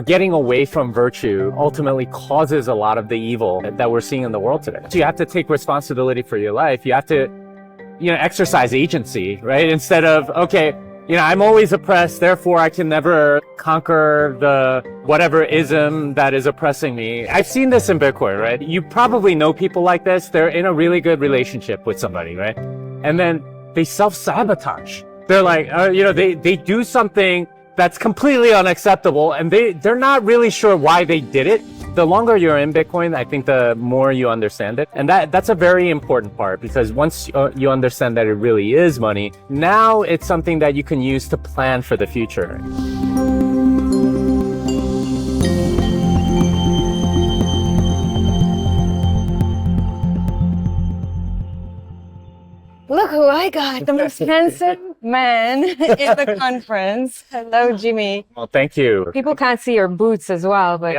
Getting away from virtue ultimately causes a lot of the evil that we're seeing in the world today. So you have to take responsibility for your life. You have to, exercise agency, right? Instead of, okay, I'm always oppressed, therefore I can never conquer the whatever ism that is oppressing me. I've seen this in Bitcoin, right? You probably know people like this. They're in a really good relationship with somebody, right? And then they self-sabotage. They're like, they do something that's completely unacceptable, and they're not really sure why they did it. The longer you're in Bitcoin, I think the more you understand it. And that's a very important part, because once you understand that it really is money, now it's something that you can use to plan for the future. Look who I got, the most handsome man in the conference. Hello, Jimmy. Well, thank you. People can't see your boots as well, but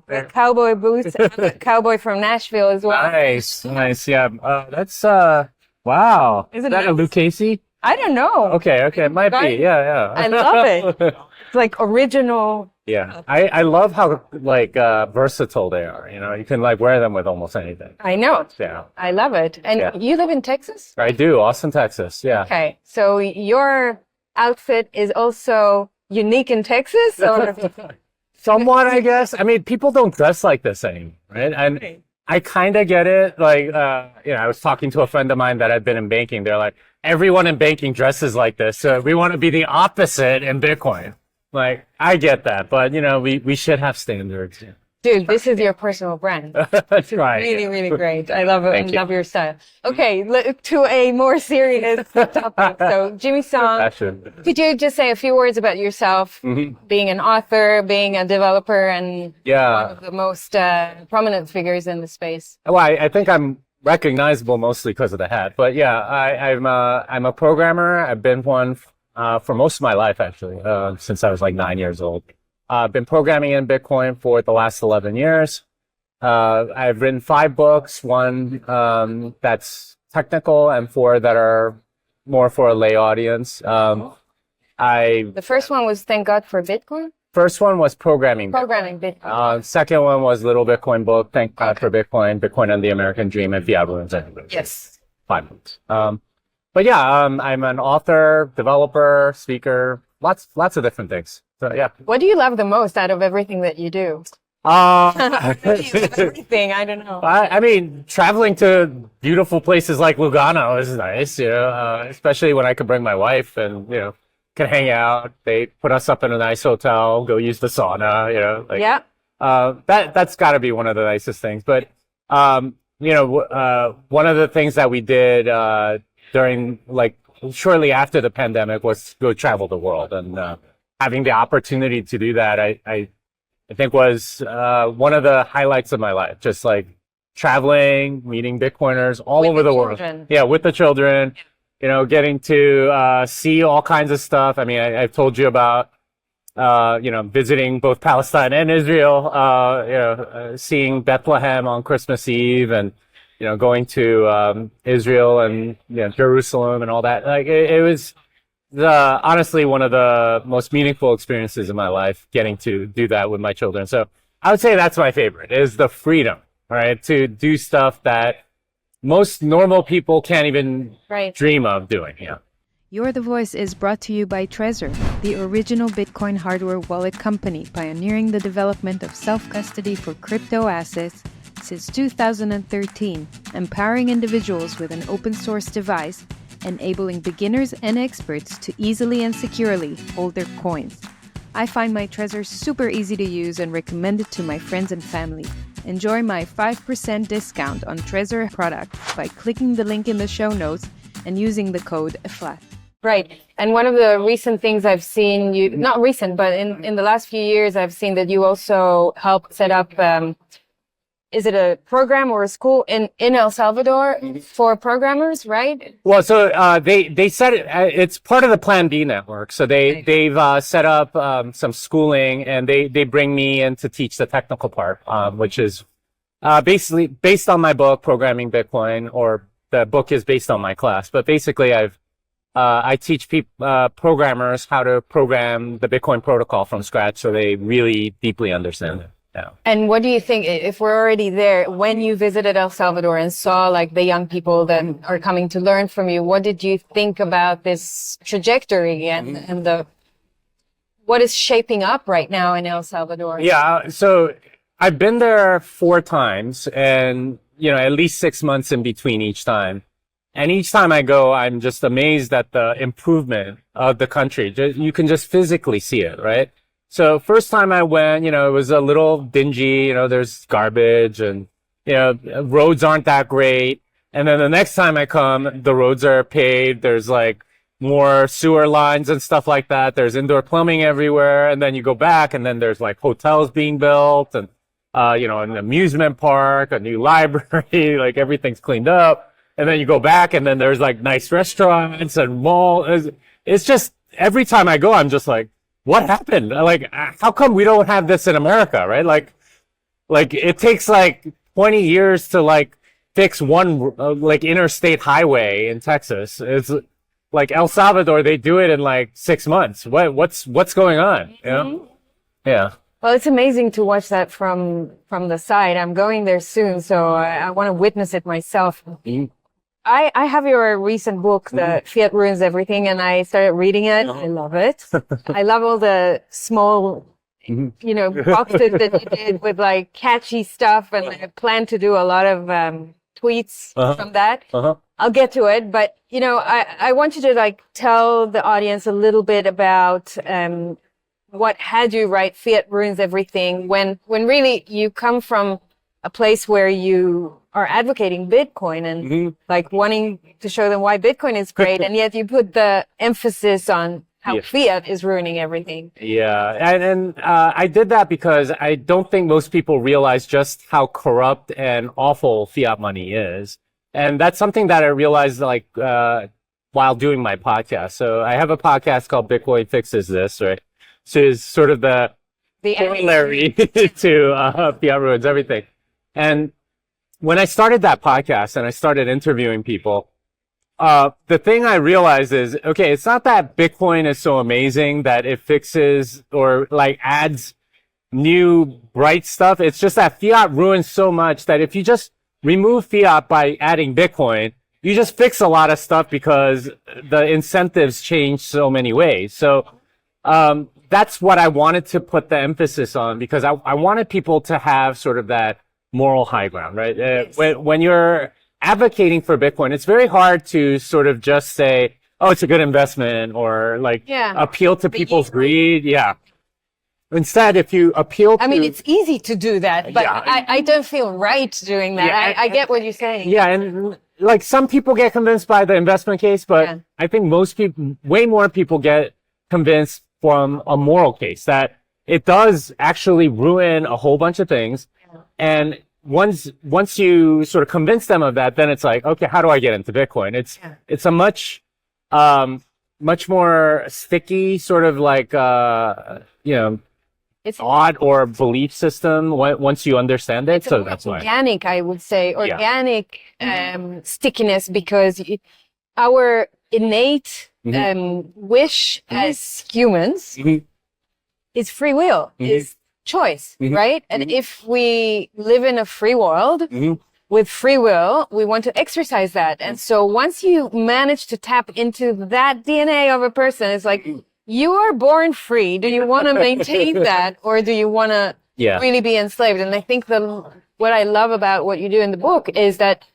they're cowboy boots. I'm a cowboy from Nashville as well. nice. Yeah. That's, wow. Is it that a nice? Lucchese? I don't know. Okay. It might be. Yeah. I love it. It's like original. Yeah. I love how, versatile they are. You can, wear them with almost anything. I know. Yeah. I love it. And you live in Texas? I do. Austin, Texas. Yeah. Okay. So your outfit is also unique in Texas? Or? Somewhat, I guess. I mean, people don't dress like this anymore, right? And I kind of get it. I was talking to a friend of mine that had been in banking. They're like, everyone in banking dresses like this. So we want to be the opposite in Bitcoin. I get that, but we should have standards. Yeah. Dude, this is your personal brand. That's right. Really, really great. I love it. Thank you. Love your style. Okay, to a more serious topic. So, Jimmy Song, could you just say a few words about yourself, being an author, being a developer, and one of the most prominent figures in the space? Well, I think I'm recognizable mostly because of the hat, but yeah, I'm a programmer. I've been one for most of my life, actually, since I was 9 years old. I've been programming in Bitcoin for the last 11 years. I've written 5 books, one that's technical and 4 that are more for a lay audience. The first one was Thank God for Bitcoin? First one was Programming Bitcoin. Second one was Little Bitcoin Book, Thank God for Bitcoin, Bitcoin and the American Dream, and Fiat Ruins Everything. Yes. 5 books. But yeah, I'm an author, developer, speaker, lots of different things. So yeah. What do you love the most out of everything that you do? Everything, I don't know. I mean, traveling to beautiful places like Lugano is nice, especially when I could bring my wife and, can hang out. They put us up in a nice hotel, go use the sauna, that's got to be one of the nicest things. But, one of the things that we did, during shortly after the pandemic was go travel the world, and having the opportunity to do that, I think was one of the highlights of my life. Just traveling, meeting Bitcoiners all over the world. Yeah, with the children, getting to see all kinds of stuff. I mean, I've told you about visiting both Palestine and Israel, seeing Bethlehem on Christmas Eve, and going to Israel and Jerusalem and all that. It was honestly one of the most meaningful experiences in my life, getting to do that with my children. So I would say that's my favorite, is the freedom, right, to do stuff that most normal people can't even dream of doing. Yeah. You're the Voice is brought to you by Trezor, the original Bitcoin hardware wallet company pioneering the development of self-custody for crypto assets since 2013, empowering individuals with an open-source device, enabling beginners and experts to easily and securely hold their coins. I find my Trezor super easy to use and recommend it to my friends and family. Enjoy my 5% discount on Trezor products by clicking the link in the show notes and using the code FLAT. Right. And one of the recent things I've seen you, not recent, but in the last few years, I've seen that you also helped set up, is it a program or a school in El Salvador for programmers, right? Well, so they said it's part of the Plan B network. So they've set up some schooling, and they bring me in to teach the technical part, which is basically based on my book, Programming Bitcoin, or the book is based on my class. But basically, I've I teach programmers how to program the Bitcoin protocol from scratch so they really deeply understand it. Yeah. And what do you think, if we're already there, when you visited El Salvador and saw like the young people that are coming to learn from you, what did you think about this trajectory and what is shaping up right now in El Salvador? Yeah, so I've been there 4 times and, at least 6 months in between each time. And each time I go, I'm just amazed at the improvement of the country. You can just physically see it, right? So first time I went, it was a little dingy, there's garbage and, roads aren't that great. And then the next time I come, the roads are paved. There's like more sewer lines and stuff like that. There's indoor plumbing everywhere. And then you go back and then there's like hotels being built and, an amusement park, a new library, like everything's cleaned up. And then you go back and then there's like nice restaurants and malls. It's just every time I go, I'm just like, what happened? Like, how come we don't have this in America, right? Like it takes like 20 years to like fix one like interstate highway in Texas. It's like El Salvador, they do it in like 6 months. What's going on? Yeah. Well, it's amazing to watch that from the side. I'm going there soon, so I want to witness it myself. I have your recent book, the Fiat Ruins Everything, and I started reading it. I love it. I love all the small, boxes that you did with like catchy stuff, and I plan to do a lot of tweets from that. I'll get to it, but I want you to like tell the audience a little bit about what had you write Fiat Ruins Everything when really you come from a place where you are advocating Bitcoin and like wanting to show them why Bitcoin is great, and yet you put the emphasis on how fiat is ruining everything. Yeah, and I did that because I don't think most people realize just how corrupt and awful fiat money is, and that's something that I realized like while doing my podcast. So I have a podcast called Bitcoin Fixes This, right? So it's sort of the corollary to Fiat Ruins Everything. And when I started that podcast and I started interviewing people, the thing I realized is, okay, it's not that Bitcoin is so amazing that it fixes or like adds new bright stuff. It's just that fiat ruins so much that if you just remove fiat by adding Bitcoin, you just fix a lot of stuff because the incentives change so many ways. So, that's what I wanted to put the emphasis on because I wanted people to have sort of that moral high ground, right? Yes. When you're advocating for Bitcoin, it's very hard to sort of just say, oh, it's a good investment or like appeal to people's greed. Yeah. Instead, if you appeal to... I mean, it's easy to do that, but I don't feel right doing that. Yeah, I get what you're saying. Yeah, and like some people get convinced by the investment case, but I think most people, way more people get convinced from a moral case that it does actually ruin a whole bunch of things. And once you sort of convince them of that, then it's like, okay, how do I get into Bitcoin? It's a much more sticky sort of like, it's odd or belief system once you understand it. So that's why. Organic, I would say, organic stickiness, because our innate wish as humans is free will, is choice, right? And if we live in a free world with free will, we want to exercise that. And so once you manage to tap into that DNA of a person, it's like, you are born free. Do you want to maintain that, or do you want to really be enslaved? And I think what I love about what you do in the book is that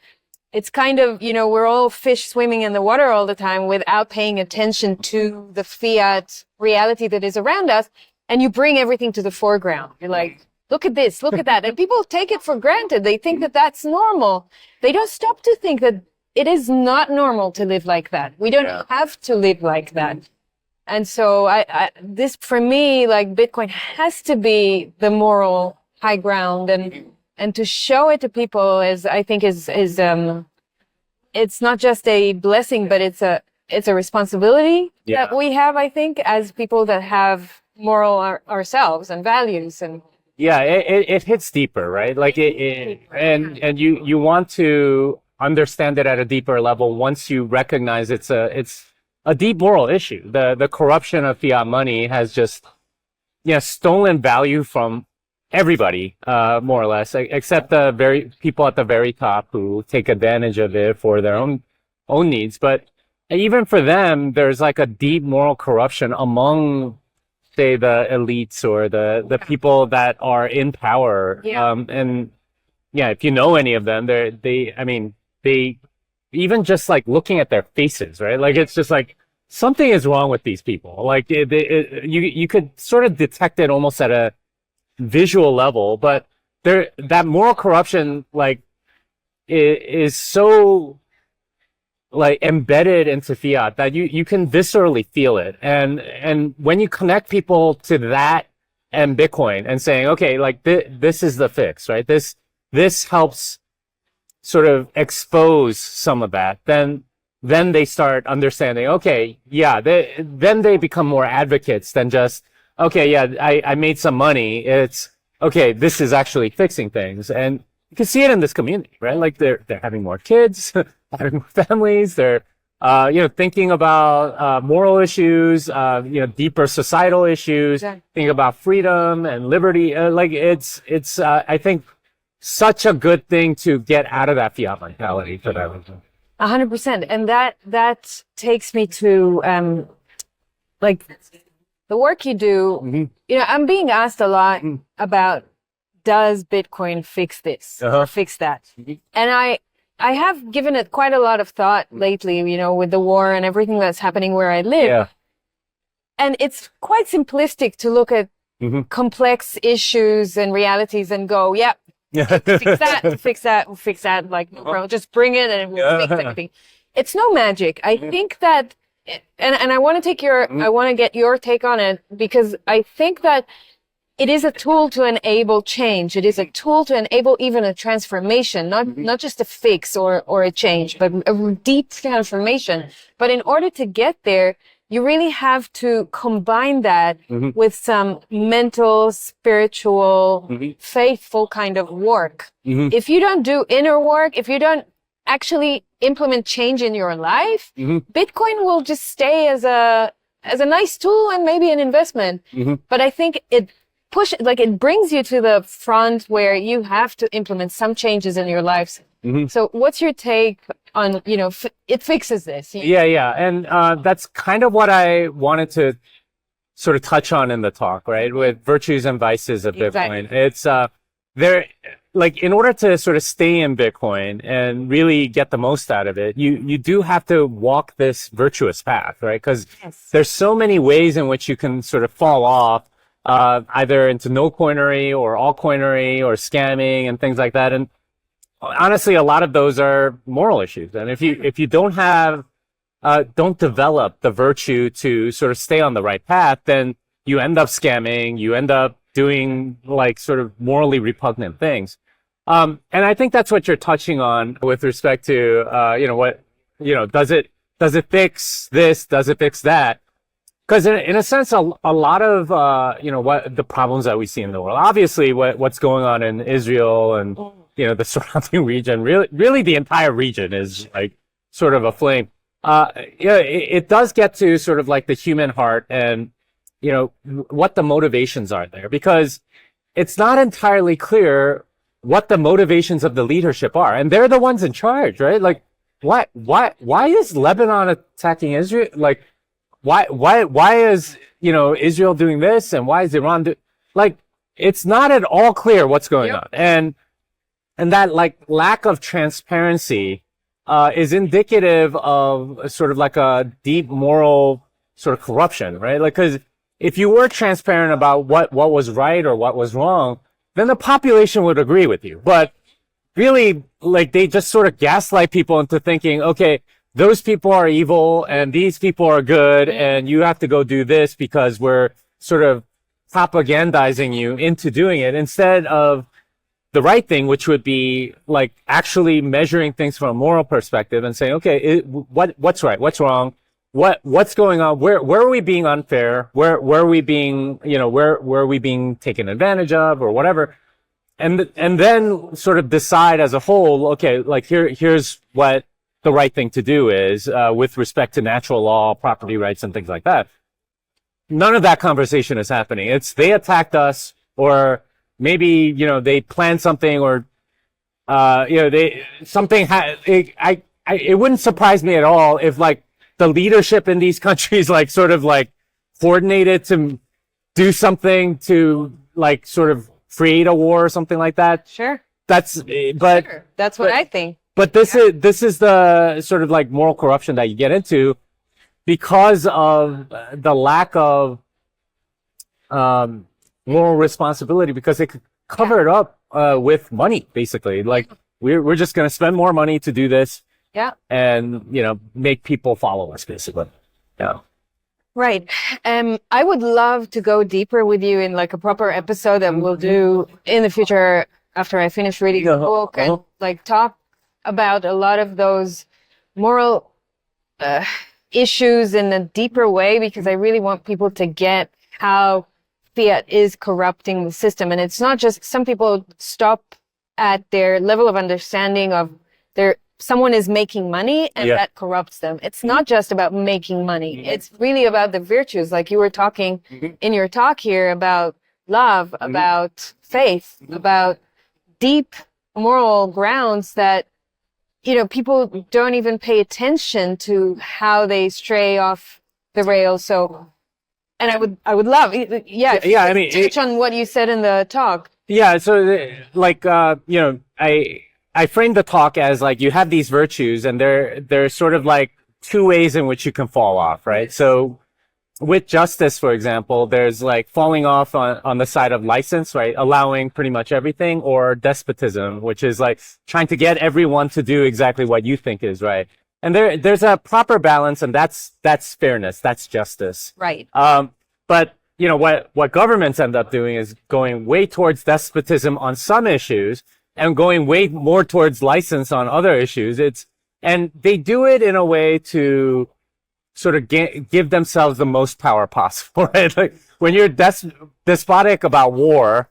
it's kind of, we're all fish swimming in the water all the time without paying attention to the fiat reality that is around us. And you bring everything to the foreground. You're like, look at this, look at that. And people take it for granted. They think that that's normal. They don't stop to think that it is not normal to live like that. We don't have to live like that. And so this, for me, like Bitcoin has to be the moral high ground, and to show it to people I think is it's not just a blessing, but it's a responsibility that we have, I think, as people that have moral ourselves and values. And it hits deeper, right? Like and you want to understand it at a deeper level once you recognize it's a deep moral issue. The corruption of fiat money has just, stolen value from everybody, more or less, except the very people at the very top who take advantage of it for their own needs. But even for them, there's like a deep moral corruption among, say, the elites or the people that are in power. And if you know any of them, they even just like looking at their faces, right? Like, it's just like something is wrong with these people. Like, you could sort of detect it almost at a visual level, but that moral corruption, like, is so like embedded into fiat that you can viscerally feel it. And when you connect people to that and Bitcoin and saying, okay, like this is the fix, right? This helps sort of expose some of that. Then they start understanding, okay, then they become more advocates than just, okay, I made some money. It's okay. This is actually fixing things. And you can see it in this community, right? Like they're having more kids, having more families. They're, thinking about, moral issues, deeper societal issues, thinking about freedom and liberty. It's I think such a good thing to get out of that fiat mentality for them. 100%. And that takes me to, like the work you do. I'm being asked a lot about, does Bitcoin fix this or fix that? And I have given it quite a lot of thought lately, with the war and everything that's happening where I live. Yeah. And it's quite simplistic to look at complex issues and realities and go, fix that, we'll fix that. Like, no problem. Just bring it and we'll fix everything. It's no magic. I think that, and I want to I want to get your take on it, because I think that it is a tool to enable change. It is a tool to enable even a transformation, not just a fix or a change, but a deep transformation. But in order to get there, you really have to combine that with some mental, spiritual, faithful kind of work. If you don't do inner work, if you don't actually implement change in your life, Bitcoin will just stay as a nice tool and maybe an investment. But I think it brings you to the front where you have to implement some changes in your lives. So what's your take on, it fixes this? Yeah. And that's kind of what I wanted to sort of touch on in the talk, right? With virtues and vices of Bitcoin. It's in order to sort of stay in Bitcoin and really get the most out of it, you do have to walk this virtuous path, right? Because there's so many ways in which you can sort of fall off, either into no coinery or altcoinery or scamming and things like that. And honestly, a lot of those are moral issues. And if you don't develop the virtue to sort of stay on the right path, then you end up scamming, you end up doing like sort of morally repugnant things. And I think that's what you're touching on with respect to, does it fix this? Does it fix that? Because in a sense, a lot of, what the problems that we see in the world, obviously what's going on in Israel and, the surrounding region, really the entire region is like sort of aflame. It does get to sort of like the human heart and, what the motivations are there, because it's not entirely clear what the motivations of the leadership are. And they're the ones in charge, right? Like, why is Lebanon attacking Israel? Like, why is, Israel doing this and why is Iran it's not at all clear what's going on. And that like lack of transparency, is indicative of sort of like a deep moral sort of corruption, right? Like, cause if you were transparent about what was right or what was wrong, then the population would agree with you. But really, like, they just sort of gaslight people into thinking, okay, those people are evil and these people are good and you have to go do this because we're sort of propagandizing you into doing it, instead of the right thing, which would be like actually measuring things from a moral perspective and saying, okay, what's right? What's wrong? What's going on? Where are we being unfair? Where are we being, where are we being taken advantage of or whatever? And then sort of decide as a whole, okay, like here's what the right thing to do is with respect to natural law, property rights, and things like that. None of that conversation is happening. It's they attacked us, or maybe, you know, they planned something, or you know, it wouldn't surprise me at all if like the leadership in these countries like sort of like coordinated to do something to like sort of create a war or something like that. Sure. That's what I think. But this is the sort of like moral corruption that you get into because of the lack of moral responsibility, because they could cover it up with money, basically. Like we're just going to spend more money to do this. Yeah. And, you know, make people follow us, basically. Yeah. Right. I would love to go deeper with you in like a proper episode that we'll do in the future after I finish reading the book and like talk about a lot of those moral issues in a deeper way, because I really want people to get how fiat is corrupting the system. And it's not just, some people stop at their level of understanding of someone is making money and that corrupts them. It's not just about making money. It's really about the virtues. Like you were talking in your talk here about love, about faith, about deep moral grounds that, you know, people don't even pay attention to how they stray off the rails. So, and I would love, I mean, touch on what you said in the talk. Yeah. So like, you know, I framed the talk as like you have these virtues, and there's sort of like two ways in which you can fall off, right? So with justice, for example, there's like falling off on the side of license, right? Allowing pretty much everything, or despotism, which is like trying to get everyone to do exactly what you think is right. And there's a proper balance, and that's fairness, that's justice. Right. But you know, what governments end up doing is going way towards despotism on some issues, and going way more towards license on other issues. And they do it in a way to sort of give themselves the most power possible, right? Like when you're despotic about war,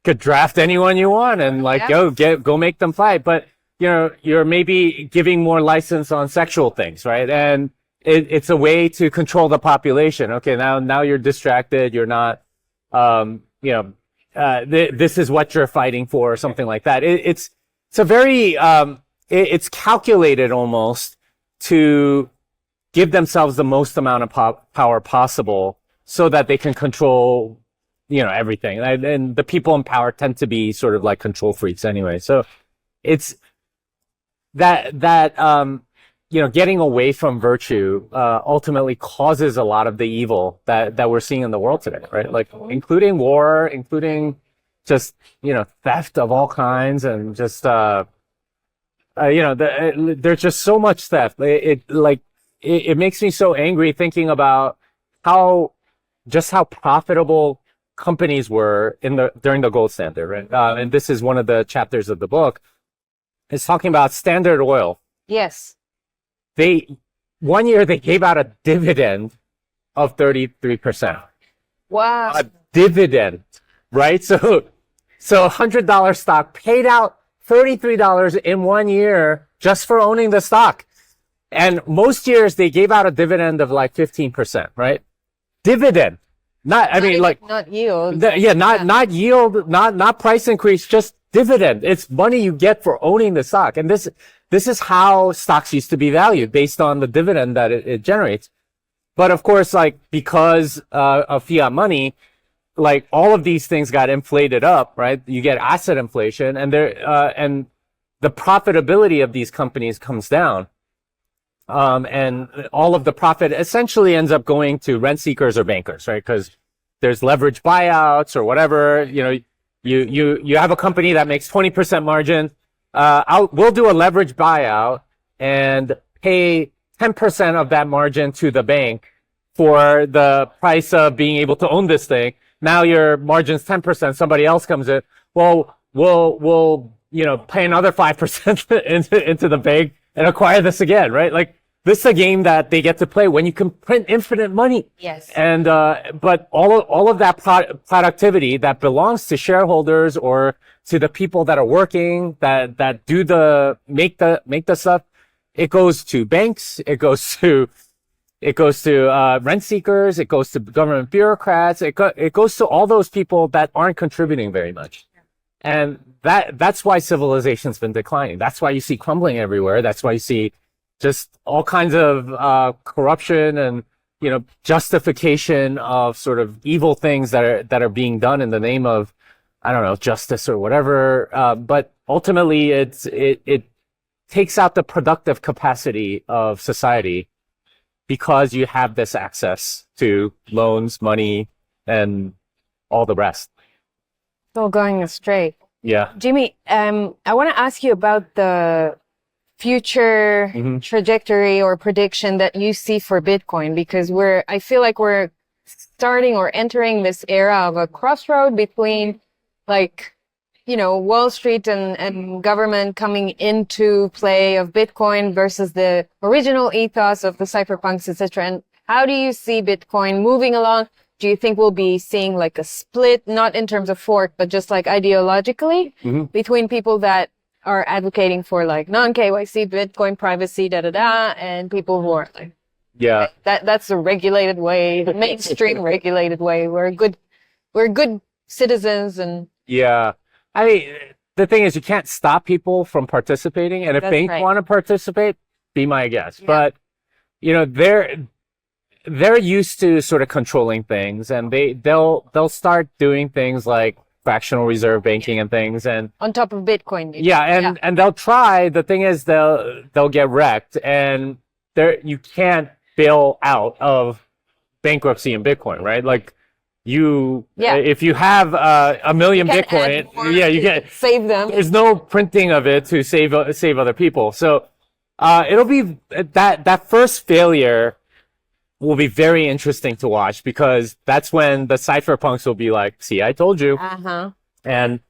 could draft anyone you want and like go make them fight. But you know, you're maybe giving more license on sexual things, right? And it's a way to control the population. Okay, now you're distracted. You're not, you know. This is what you're fighting for, or something like that. It's a very, it's calculated almost to give themselves the most amount of power possible so that they can control, you know, everything. And the people in power tend to be sort of like control freaks anyway. So it's that, you know, getting away from virtue, ultimately causes a lot of the evil that we're seeing in the world today, right? Like, including war, including just, you know, theft of all kinds, and just, you know, there's just so much theft. It makes me so angry thinking about how profitable companies were during the gold standard, right? And this is one of the chapters of the book. It's talking about Standard Oil. Yes. One year they gave out a dividend of 33%. Wow. A dividend, right? So $100 stock paid out $33 in 1 year just for owning the stock. And most years they gave out a dividend of like 15%, right? Dividend. Not yield. Not yield, not price increase, just dividend. It's money you get for owning the stock. And this is how stocks used to be valued, based on the dividend that it generates. But of course, like, because of fiat money, like all of these things got inflated up, right? You get asset inflation, and and the profitability of these companies comes down. And all of the profit essentially ends up going to rent seekers or bankers, right? Because there's leverage buyouts or whatever. You know, you have a company that makes 20% margin. We'll do a leverage buyout and pay 10% of that margin to the bank for the price of being able to own this thing. Now your margin's 10%. Somebody else comes in. Well, we'll you know, pay another 5% into the bank and acquire this again, right? Like, this is a game that they get to play when you can print infinite money. Yes. And but all of that productivity that belongs to shareholders or to the people that are working, that make the stuff, it goes to banks, it goes to rent seekers, it goes to government bureaucrats, it goes to all those people that aren't contributing very much. And that's why civilization's been declining. That's why you see crumbling everywhere. That's why you see just all kinds of corruption and, you know, justification of sort of evil things that are being done in the name of, I don't know, justice or whatever. But ultimately it takes out the productive capacity of society because you have this access to loans, money, and all the rest. It's all going astray. Yeah. Jimmy, I want to ask you about the future trajectory or prediction that you see for Bitcoin, because I feel like we're starting or entering this era of a crossroad between, like, you know, Wall Street and government coming into play of Bitcoin versus the original ethos of the cypherpunks, etc. And how do you see Bitcoin moving along? Do you think we'll be seeing like a split, not in terms of fork, but just like ideologically between people that are advocating for like non-KYC, Bitcoin privacy, and people who are like, yeah, that's the regulated way, the mainstream regulated way. We're good citizens and yeah. I mean, the thing is, you can't stop people from participating, and if they want to participate, be my guest. Yeah. But you know, they're used to sort of controlling things, and they'll start doing things like fractional reserve banking and things, and on top of Bitcoin. And they'll try. The thing is, they'll get wrecked, and you can't bail out of bankruptcy in Bitcoin, right? Like. If you have a million Bitcoin, you get save them. There's no printing of it to save other people. So it'll be that first failure will be very interesting to watch, because that's when the cypherpunks will be like, "See, I told you," and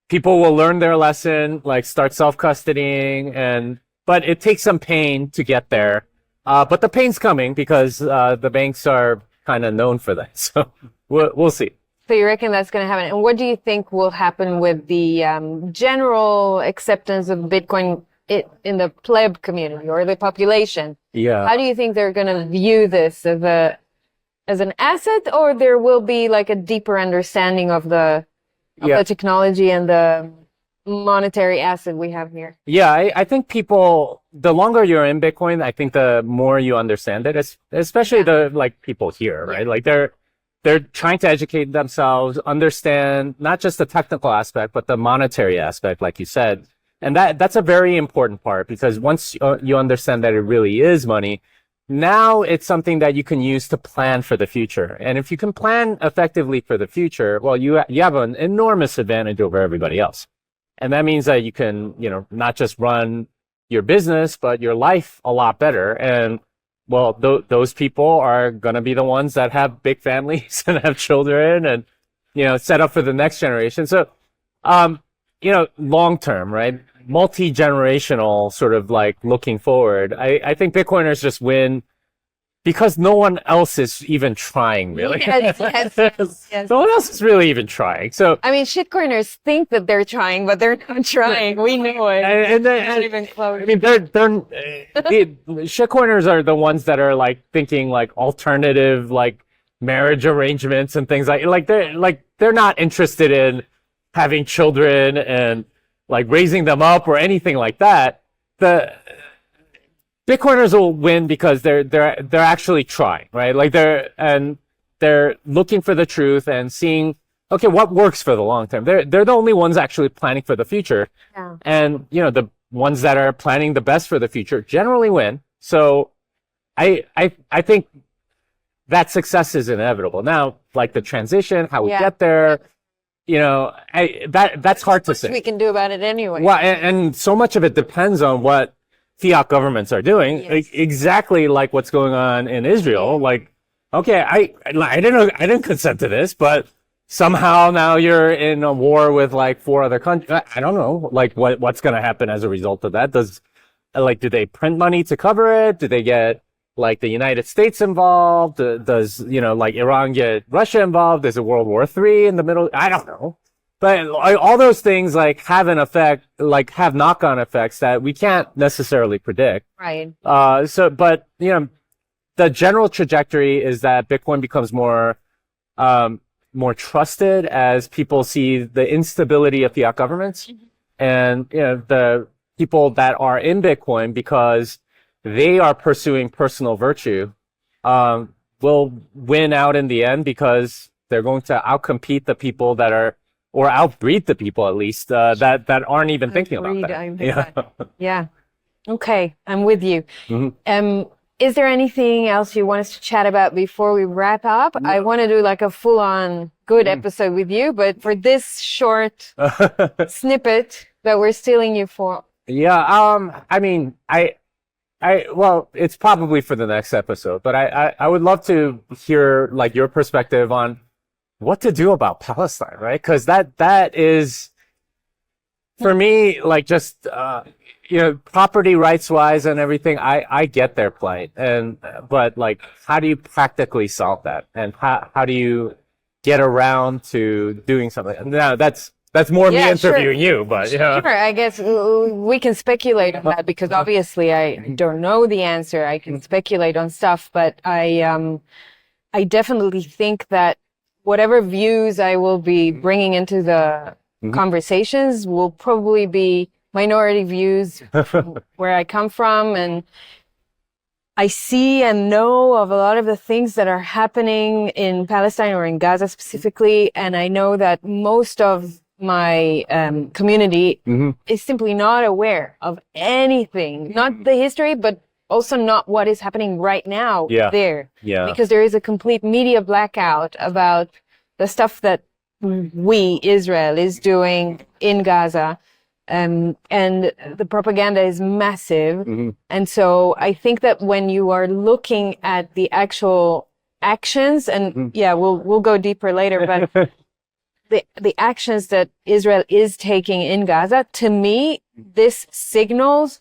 people will learn their lesson, like start self-custodying, but it takes some pain to get there. But the pain's coming because the banks are kind of known for that. So. We'll see. So you reckon that's going to happen? And what do you think will happen with the general acceptance of Bitcoin in the pleb community or the population? Yeah. How do you think they're going to view this as an asset, or there will be like a deeper understanding of the technology and the monetary asset we have here? Yeah, I think people, the longer you're in Bitcoin, I think the more you understand it, especially the like people here, right? Like they're trying to educate themselves, understand not just the technical aspect, but the monetary aspect, like you said. And that's a very important part, because once you understand that it really is money, now it's something that you can use to plan for the future. And if you can plan effectively for the future, well, you have an enormous advantage over everybody else. And that means that you can, you know, not just run your business, but your life a lot better. And well, those people are going to be the ones that have big families and have children and, you know, set up for the next generation. So, you know, long term, right? Multi-generational sort of like looking forward. I think Bitcoiners just win because no one else is even trying, really. Yes. No one else is really even trying. So I mean, shitcoiners think that they're trying, but they're not trying. We know it. And not even close. I mean, the shitcoiners are the ones that are like thinking like alternative, like marriage arrangements and things like they're not interested in having children and like raising them up or anything like that. The Bitcoiners will win because they're actually trying, right? Like they're looking for the truth and seeing, okay, what works for the long term. They're the only ones actually planning for the future. Yeah. And you know, the ones that are planning the best for the future generally win. So I think that success is inevitable. Now, like the transition, how we get there, you know, that's hard to say. We can do about it anyway. Well, and so much of it depends on what fiat governments are doing, exactly like what's going on in Israel. Like, okay, I didn't consent to this, but somehow now you're in a war with like 4 other countries. I don't know, like what's going to happen as a result of that. Do they print money to cover it? Do they get like the United States involved? Does, you know, like Iran get Russia involved? Is it World War III in the middle? I don't know. but like, all those things like have an effect, like have knock-on effects that we can't necessarily predict. Right. But the general trajectory is that Bitcoin becomes more trusted as people see the instability of fiat governments, and the people that are in Bitcoin, because they are pursuing personal virtue, will win out in the end, because they're going to outcompete the people that are, or outbreed the people at least, that aren't even thinking about that. Yeah. Okay, I'm with you. Mm-hmm. Is there anything else you want us to chat about before we wrap up? I want to do like a full-on good episode with you, but for this short snippet that we're stealing you for. Yeah, I mean, well, it's probably for the next episode, but I would love to hear like your perspective on what to do about Palestine, right? Because that is, for me, like just property rights wise and everything. I get their plight, but like, how do you practically solve that, and how do you get around to doing something? Now that's more me interviewing you, but Sure, I guess we can speculate on that, because obviously I don't know the answer. I can speculate on stuff, but I definitely think that whatever views I will be bringing into the conversations will probably be minority views from where I come from, and I see and know of a lot of the things that are happening in Palestine or in Gaza specifically, and I know that most of my community is simply not aware of anything, not the history, but also not what is happening right now there. Yeah. Because there is a complete media blackout about the stuff that Israel is doing in Gaza. And the propaganda is massive. And so I think that when you are looking at the actual actions, and we'll go deeper later, but the actions that Israel is taking in Gaza, to me, this signals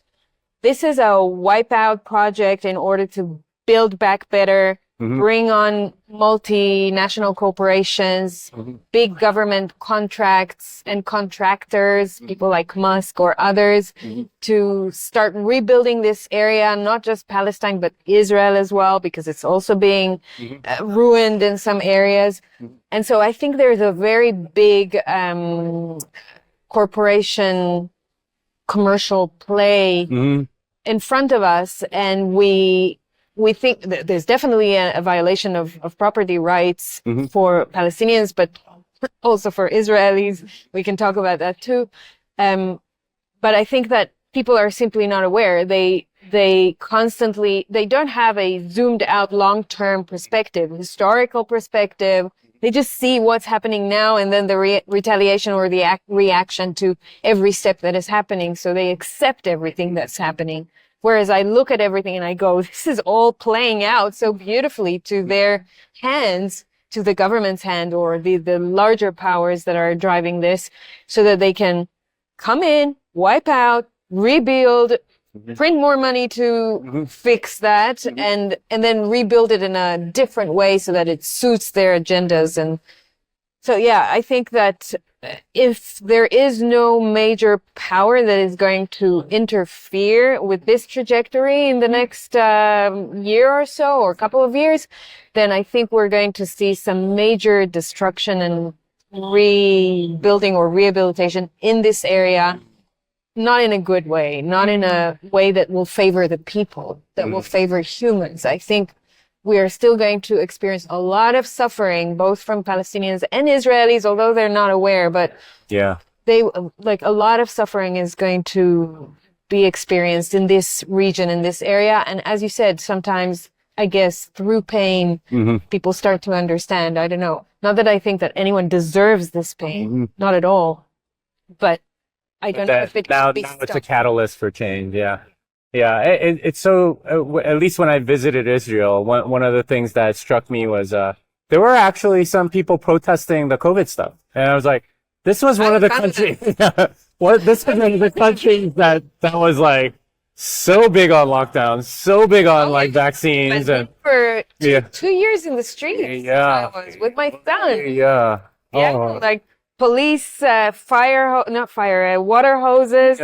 this is a wipeout project in order to build back better, bring on multinational corporations, big government contracts and contractors, people like Musk or others, to start rebuilding this area, not just Palestine, but Israel as well, because it's also being ruined in some areas. And so I think there's a very big corporation commercial play in front of us, and we think that there's definitely a violation of property rights for Palestinians, but also for Israelis. We can talk about that too. But I think that people are simply not aware. They don't have a zoomed out long-term perspective, historical perspective. They just see what's happening now and then the retaliation or the reaction to every step that is happening. So they accept everything that's happening. Whereas I look at everything and I go, this is all playing out so beautifully to their hands, to the government's hand or the larger powers that are driving this, so that they can come in, wipe out, rebuild, print more money to fix that, and then rebuild it in a different way so that it suits their agendas. And so, yeah, I think that if there is no major power that is going to interfere with this trajectory in the next year or so, or couple of years, then I think we're going to see some major destruction and rebuilding or rehabilitation in this area. Not in a good way, not in a way that will favor the people, that will favor humans. I think we are still going to experience a lot of suffering, both from Palestinians and Israelis, although they're not aware, but they, like, a lot of suffering is going to be experienced in this region, in this area. And as you said, sometimes, I guess, through pain, people start to understand. I don't know. Not that I think that anyone deserves this pain, not at all, but I don't know if it now can be it's a catalyst for change. It's so, at least when I visited Israel, one of the things that struck me was there were actually some people protesting the COVID stuff, and I was like, this was one of the countries this was one of the countries that was like so big on lockdowns, so big on like vaccines, and for 2 years in the streets, I was with my son. Like police, water hoses.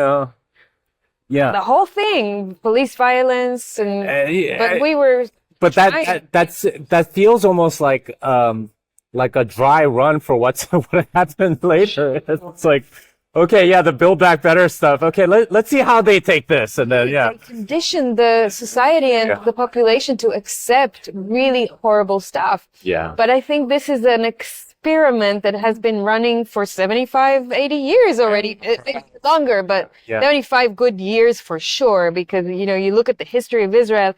Yeah. The whole thing, police violence, and but we were. But that feels almost like a dry run for what happened later. It's like, okay, yeah, the Build Back Better stuff. Okay, let's see how they take this, and then They condition the society and the population to accept really horrible stuff. Yeah. But I think this is an experiment that has been running for 75, 80 years already, longer, but 75 good years for sure, because, you look at the history of Israel,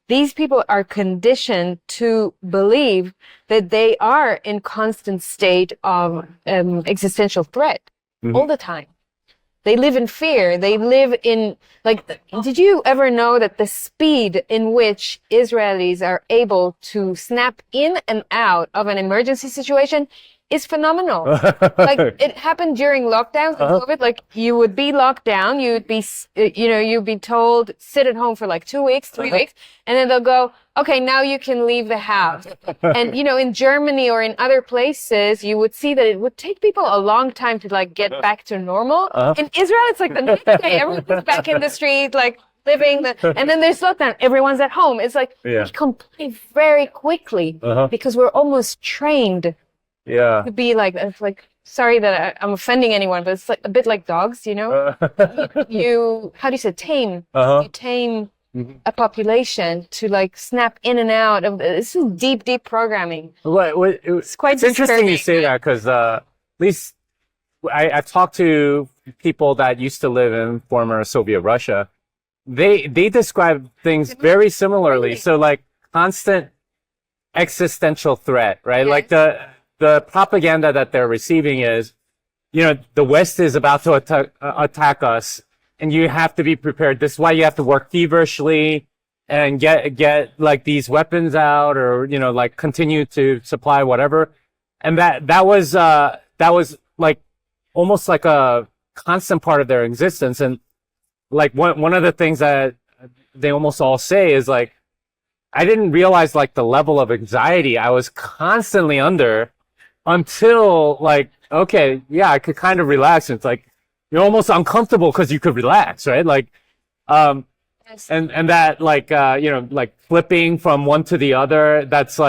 these people are conditioned to believe that they are in constant state of existential threat all the time. They live in fear. They live in, did you ever know that the speed in which Israelis are able to snap in and out of an emergency situation is phenomenal. It happened during lockdowns and COVID. Like, you would be locked down. You'd be, you'd be told, sit at home for 2 weeks, 3 weeks. And then they'll go, okay, now you can leave the house. And, in Germany or in other places, you would see that it would take people a long time to get back to normal. In Israel, it's the next day, everyone's back in the street, living, and then there's lockdown. Everyone's at home. It's we complete very quickly because we're almost trained to be it's sorry that I'm offending anyone, but it's a bit like dogs, you how do you say, tame? You tame a population to snap in and out of this is deep programming. It's quite interesting you say that, because at least I've talked to people that used to live in former Soviet Russia. They describe things very similarly. So constant existential threat, right? Yes. The propaganda that they're receiving is, the West is about to attack us, and you have to be prepared. This is why you have to work feverishly and get these weapons out, or continue to supply whatever. And that was almost like a constant part of their existence. And one of the things that they almost all say is I didn't realize the level of anxiety I was constantly under until okay, yeah, I could kind of relax. And it's you're almost uncomfortable because you could relax, right? And that flipping from one to the other, that's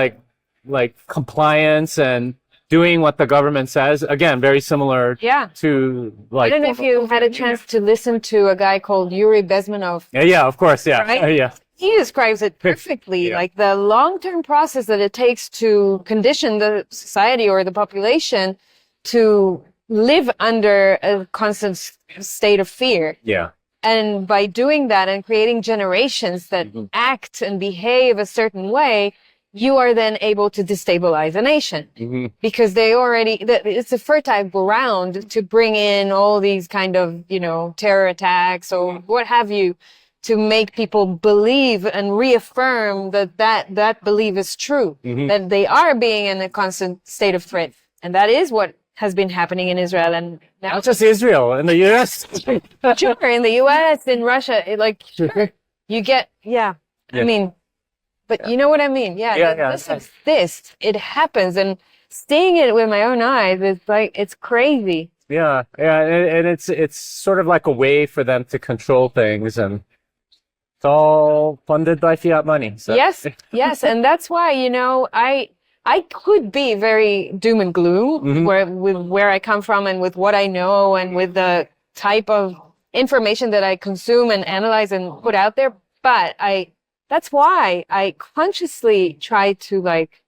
compliance and doing what the government says. Again, very similar to I don't know if you had a chance to listen to a guy called Yuri Bezmenov. Yeah, of course, yeah. Right? Yeah. He describes it perfectly, the long-term process that it takes to condition the society or the population to live under a constant state of fear. Yeah. And by doing that and creating generations that act and behave a certain way, you are then able to destabilize a nation because it's a fertile ground to bring in all these kind of, terror attacks or what have you, to make people believe and reaffirm that belief is true, that they are being in a constant state of threat. And that is what has been happening in Israel. And now, not just Israel, in the U.S. Sure, in the U.S., in Russia, you get, I mean, but you know what I mean? It happens, and seeing it with my own eyes, it's crazy. Yeah, and it's sort of like a way for them to control things, and it's all funded by fiat money. So. Yes, and that's why, I could be very doom and gloom with where I come from and with what I know and with the type of information that I consume and analyze and put out there. But that's why I consciously try to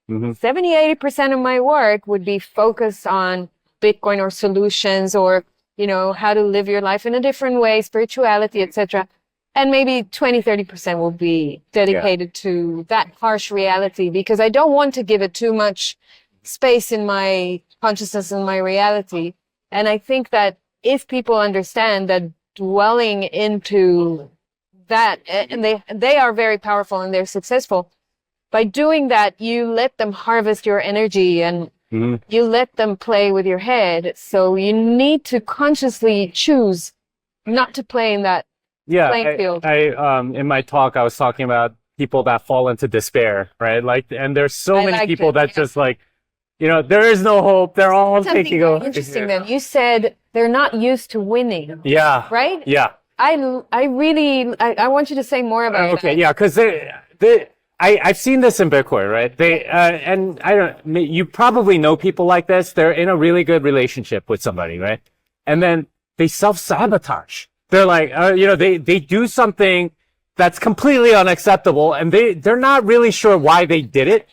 70-80% of my work would be focused on Bitcoin or solutions or, how to live your life in a different way, spirituality, etc. And maybe 20-30% will be dedicated to that harsh reality, because I don't want to give it too much space in my consciousness and my reality. And I think that if people understand that dwelling into that, and they are very powerful and they're successful, by doing that, you let them harvest your energy and you let them play with your head. So you need to consciously choose not to play in that playing field. I in my talk, I was talking about people that fall into despair, right? And there's so many people that just there is no hope. They're all Something taking very over. interesting then. You said they're not used to winning. Yeah. Right? Yeah. I want you to say more about Okay. that. Yeah. Because I've seen this in Bitcoin, right? And you probably know people like this. They're in a really good relationship with somebody, right? And then they self-sabotage. They're like, they do something that's completely unacceptable, and they're not really sure why they did it,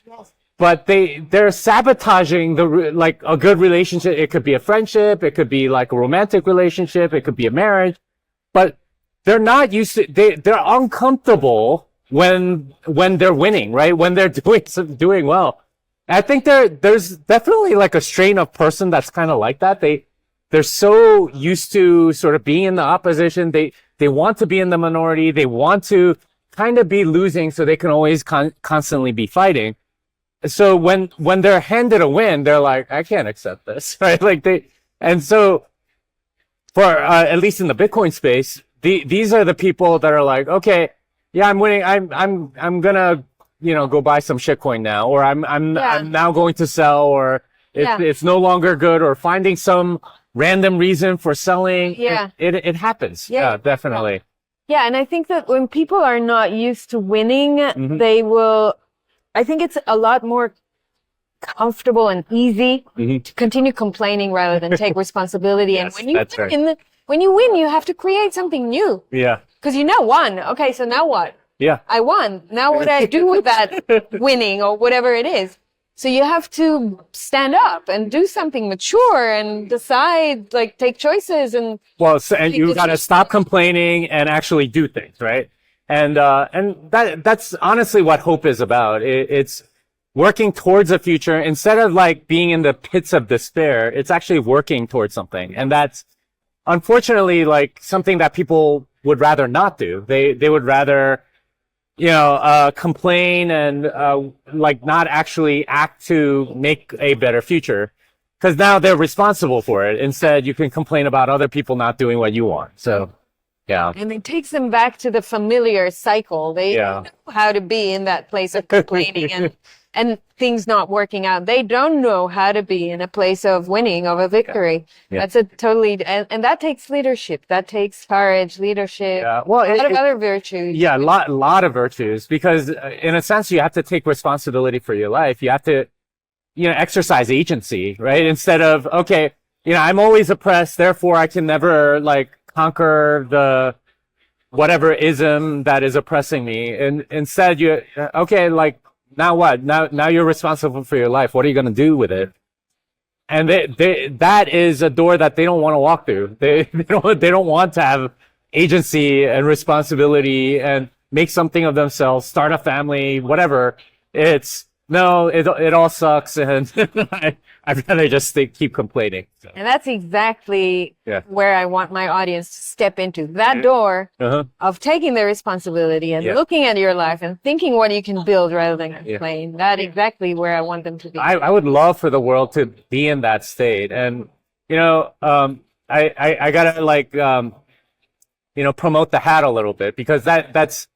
but they're sabotaging a good relationship. It could be a friendship, it could be like a romantic relationship, it could be a marriage, but they're not used to. They're uncomfortable when they're winning, right? When they're doing well. I think there's definitely like a strain of person that's kind of like that. They're so used to sort of being in the opposition. They want to be in the minority. They want to kind of be losing so they can always constantly be fighting. So when they're handed a win, they're like, I can't accept this, right? And so for, at least in the Bitcoin space, these are the people that are like, okay, yeah, I'm winning. I'm gonna, go buy some shitcoin now, or I'm now going to sell, or it's no longer good, or finding some random reason for selling. Yeah. It happens. Yeah, definitely. Yeah. And I think that when people are not used to winning, I think it's a lot more comfortable and easy to continue complaining rather than take responsibility. Yes, and when you win, you have to create something new. Yeah. Because you won. Okay, so now what? Yeah. I won. Now what do I do with that winning or whatever it is? So you have to stand up and do something mature and decide, take choices and. Well, and you got to stop complaining and actually do things, right? And that's honestly what hope is about. It's working towards a future instead of being in the pits of despair. It's actually working towards something. And that's unfortunately something that people would rather not do. They would rather, complain and, not actually act to make a better future. Cause now they're responsible for it. Instead, you can complain about other people not doing what you want. So, yeah. And it takes them back to the familiar cycle. They know how to be in that place of complaining and things not working out. They don't know how to be in a place of winning, of a victory. Yeah. That's and that takes leadership. That takes courage, leadership. Yeah. Well, a lot of other virtues. Yeah, a lot of virtues, because in a sense, you have to take responsibility for your life. You have to, exercise agency, right? Instead of, okay, I'm always oppressed, therefore I can never conquer the whatever ism that is oppressing me. And instead now what? Now you're responsible for your life. What are you going to do with it? And that is a door that they don't want to walk through. They don't want to have agency and responsibility and make something of themselves, start a family, whatever. It all sucks, and I'd rather just keep complaining. So. And that's exactly where I want my audience to step into that door of taking their responsibility and looking at your life and thinking what you can build rather than complain. That's exactly where I want them to be. I would love for the world to be in that state, and I gotta promote the hat a little bit, because that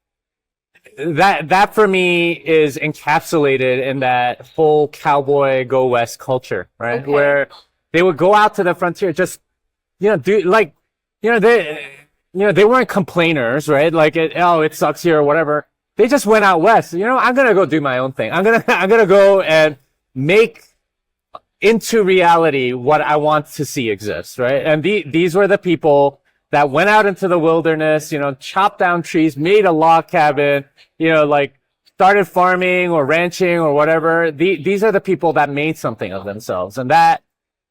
for me is encapsulated in that whole cowboy go west culture, right? Okay. Where they would go out to the frontier, just, they weren't complainers, right? It sucks here or whatever. They just went out west. I'm going to go do my own thing. I'm going to go and make into reality what I want to see exist, right? And these were the people that went out into the wilderness, chopped down trees, made a log cabin, started farming or ranching or whatever. These are the people that made something of themselves. And that,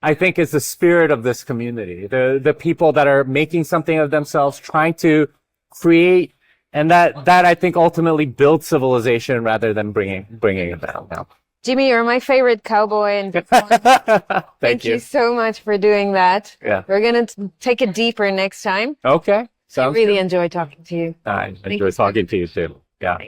I think, is the spirit of this community. The people that are making something of themselves, trying to create, and that I think ultimately builds civilization rather than bringing it down now. Jimmy, you're my favorite cowboy. And Thank you so much for doing that. Yeah. We're going to take it deeper next time. Okay. I really enjoy talking to you. I enjoy talking to you too. Yeah.